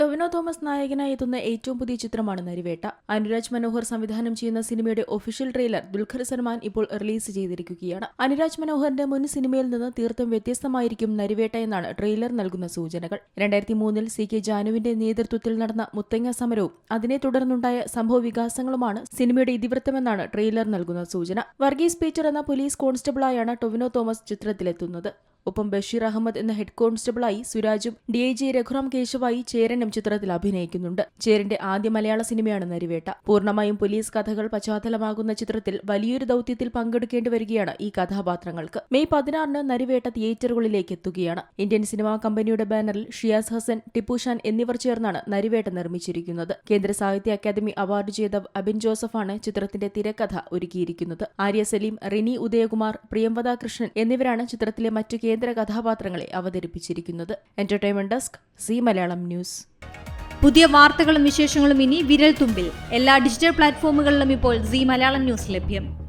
ടൊവിനോ തോമസ് നായകനായി എത്തുന്ന ഏറ്റവും പുതിയ ചിത്രമാണ് നരിവേട്ട. അനുരാജ് മനോഹർ സംവിധാനം ചെയ്യുന്ന സിനിമയുടെ ഒഫീഷ്യൽ ട്രെയിലർ ദുൽഖർ സൽമാൻ ഇപ്പോൾ റിലീസ് ചെയ്തിരിക്കുകയാണ്. അനുരാജ് മനോഹറിന്റെ മുൻ സിനിമയിൽ നിന്ന് തീർത്തും വ്യത്യസ്തമായിരിക്കും നരിവേട്ട എന്നാണ് ട്രെയിലർ നൽകുന്ന സൂചനകൾ. 2003 CK ജാനുവിന്റെ നേതൃത്വത്തിൽ നടന്ന മുത്തങ്ങ സമരവും അതിനെ തുടർന്നുണ്ടായ സംഭവ വികാസങ്ങളുമാണ് സിനിമയുടെ ഇതിവൃത്തമെന്നാണ് ട്രെയിലർ നൽകുന്ന സൂചന. വർഗീസ് പീറ്റർ എന്ന പോലീസ് കോൺസ്റ്റബിളായാണ് ടൊവിനോ തോമസ് ചിത്രത്തിലെത്തുന്നത്. ഒപ്പം ബഷീർ അഹമ്മദ് എന്ന ഹെഡ് കോൺസ്റ്റബിളായി സുരാജും DIG രഘുറാം കേശവായി ചേരനും ചിത്രത്തിൽ അഭിനയിക്കുന്നുണ്ട്. ചേരന്റെ ആദ്യ മലയാള സിനിമയാണ് നരിവേട്ട. പൂർണ്ണമായും പോലീസ് കഥകൾ പശ്ചാത്തലമാകുന്ന ചിത്രത്തിൽ വലിയൊരു ദൌത്യത്തിൽ പങ്കെടുക്കേണ്ടി വരികയാണ് ഈ കഥാപാത്രങ്ങൾക്ക്. മെയ് 16 നരിവേട്ട തിയേറ്ററുകളിലേക്ക് എത്തുകയാണ്. ഇന്ത്യൻ സിനിമാ കമ്പനിയുടെ ബാനറിൽ ഷിയാസ് ഹസൻ, ടിപ്പുഷാൻ എന്നിവർ ചേർന്നാണ് നരിവേട്ട നിർമ്മിച്ചിരിക്കുന്നത്. കേന്ദ്ര സാഹിത്യ അക്കാദമി അവാർഡ് ജേതാവ് അബിൻ ജോസഫാണ് ചിത്രത്തിന്റെ തിരക്കഥ ഒരുക്കിയിരിക്കുന്നത്. ആര്യ സലീം, റിനി ഉദയകുമാർ, പ്രിയംവദ കൃഷ്ണൻ എന്നിവരാണ് ചിത്രത്തിലെ മറ്റു കേന്ദ്ര കഥാപാത്രങ്ങളെ അവതരിപ്പിച്ചിരിക്കുന്നത്. Entertainment desk, C Malayalam news. പുതിയ വാർത്തകളും വിശേഷങ്ങളും ഇനി വിരൽ തുമ്പിൽ. എല്ലാ ഡിജിറ്റൽ പ്ലാറ്റ്ഫോമുകളിലും ഇപ്പോൾ സി മലയാളം ന്യൂസ് ലഭ്യം.